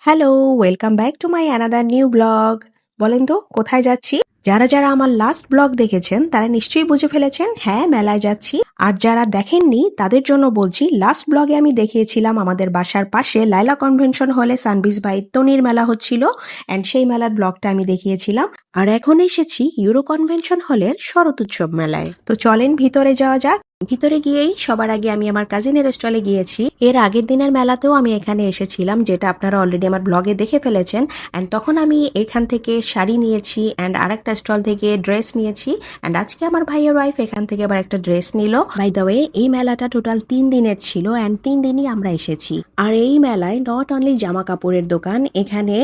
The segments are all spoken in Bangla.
Hello, welcome back to my another new blog. বলেন তো কোথায় যাচ্ছি? যারা আমার লাস্ট ব্লগ দেখেছেন তারা নিশ্চয়ই বুঝে ফেলেছেন, হ্যাঁ মেলায় যাচ্ছি। আর যারা দেখেননি তাদের জন্য বলছি, লাস্ট ব্লগে আমি দেখিয়েছিলাম আমাদের বাসার পাশে লাইলা কনভেনশন হলে সানবিজ বাই তনির মেলা হচ্ছিল, অ্যান্ড সেই মেলার ব্লগটা আমি দেখিয়েছিলাম। আর এখন এসেছি ইউরো কনভেনশন হলের শরৎ উৎসব মেলায়। তো চলেন ভিতরে যাওয়া যাক। ভিতরে গিয়েই সবার আগে আমি আমার কাজিনের স্টলে গিয়েছি। এর আগের দিনের মেলাতেও আমি এখানে এসেছিলাম, যেটা আপনারা অলরেডি আমার ব্লগে দেখে ফেলেছেন। অ্যান্ড তখন আমি এখান থেকে শাড়ি নিয়েছি, অ্যান্ড আরেকটা স্টল থেকে ড্রেস নিয়েছি, অ্যান্ড আজকে আমার ভাইয়ের ওয়াইফ এখান থেকে আবার একটা ড্রেস নিল। বাই দ্য ওয়ে, এই মেলাটা টোটাল 3 দিনের ছিল, অ্যান্ড 3 দিনই আমরা এসেছি। আর এই মেলায় নট অনলি জামা কাপড়ের দোকান, এখানে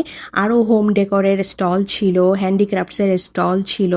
আরো হোম ডেকোরের স্টল ছিল, হ্যান্ডিক্রাফটসের স্টল ছিল,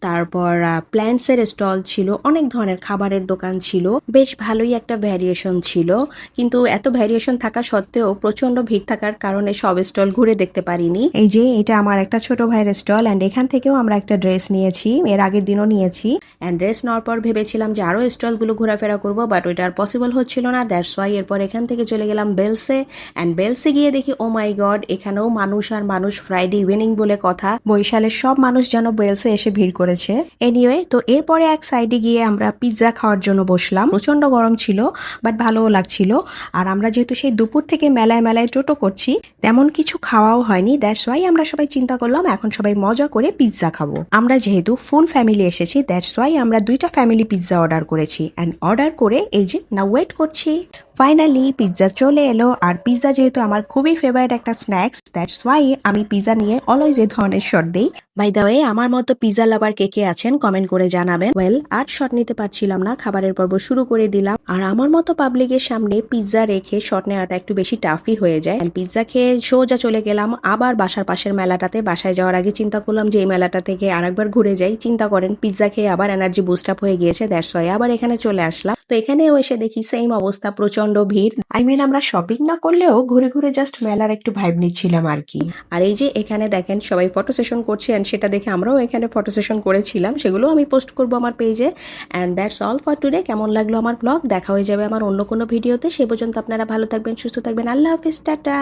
তারপর প্ল্যান্টসের স্টল ছিল, অনেক ধরনের খাবারের দোকান ছিল। বেশ ভালোই একটা ভ্যারিয়েশন ছিল, কিন্তু এত ভ্যারিয়েশন থাকা সত্ত্বেও প্রচন্ড ভিড় থাকার কারণে সব স্টল ঘুরে দেখতে পারিনি। এই যে এটা আমার একটা ছোট ভাইয়ের স্টল, অ্যান্ড এখান থেকেও আমরা একটা ড্রেস নিয়েছি, এর আগের দিনও নিয়েছি। অ্যান্ড ড্রেস নেওয়ার পর ভেবেছিলাম যে আরো স্টলগুলো ঘোরাফেরা করবো, বাট ওইটা আর পসিবল হচ্ছিল না। দ্যাটস ওয়াই এরপর এখান থেকে চলে গেলাম বেলসে। অ্যান্ড বেলসে গিয়ে দেখি ও মাই গড, এখানেও মানুষ আর মানুষ, ফ্রাইডে ইভিনিং বলে কথা, বরিশালের সব মানুষ যেন বেলসে এসে ভিড় করেছে। এনিওয়ে, তো এরপরে এক সাইডে গিয়ে আমরা পিৎজা খাওয়ার জন্য বসলাম। প্রচন্ড গরম ছিল, বাট ভালোও লাগছিল। আর আমরা যেহেতু সেই দুপুর থেকে মেলায় মেলায় টোটো করছি, তেমন কিছু খাওয়াও হয়নি। দ্যাটস ওয়াই আমরা সবাই চিন্তা করলাম এখন সবাই মজা করে পিৎজা খাবো। আমরা যেহেতু ফুল ফ্যামিলি এসেছি, দ্যাটস ওয়াই আমরা 2টা ফ্যামিলি পিৎজা অর্ডার করেছি। অ্যান্ড অর্ডার করে এই যে না ওয়েট করছি, ফাইনালি পিৎজা চলে এলো। আর পিৎজা যেহেতু আমার খুবই ফেভারিট একটা স্ন্যাক্স, দ্যাটস ওয়াই আমি পিৎজা নিয়ে অলওয়েজ এই ধরনের শট দিই। বাই দ্য ওয়ে, আমার মতো পিৎজা লাভার কে কে আছেন কমেন্ট করে জানাবেন। ওয়েল, আর শট নিতে পারছিলাম না, খাবারের পর্ব শুরু করে দিলাম। আর আমার মতো পাবলিকের সামনে পিৎজা রেখে শট নেওয়াটা একটু বেশি টাফই হয়ে যায়। পিৎজা খেয়ে সোজা চলে গেলাম আবার বাসার পাশের মেলাটাতে। বাসায় যাওয়ার আগে চিন্তা করলাম যে এই মেলাটা থেকে আরেকবার ঘুরে যাই। চিন্তা করেন, পিৎজা খেয়ে আবার এনার্জি বুস্ট আপ হয়ে গিয়েছে, দ্যাটস ওয়াই আবার এখানে চলে আসলাম। তো এখানেও এসে দেখি সেম অবস্থা, প্রচন্ড ভিড়। আমরা শপিং না করলেও ঘুরে ঘুরে জাস্ট মেলার একটু ভাইব নিচ্ছিলাম আর কি। আর এই যে এখানে দেখেন সবাই ফটো সেশন করছে, এন্ড সেটা দেখে আমরাও এখানে ফটো সেশন করেছিলাম, সেগুলো আমি পোস্ট করবো আমার পেজে। And that's all for today. কেমন লাগলো আমার ব্লগ? দেখা হয়ে যাবে আমার অন্য কোনো ভিডিওতে। সে পর্যন্ত আপনারা ভালো থাকবেন, সুস্থ থাকবেন। আল্লাহ হাফিজ, টাটা।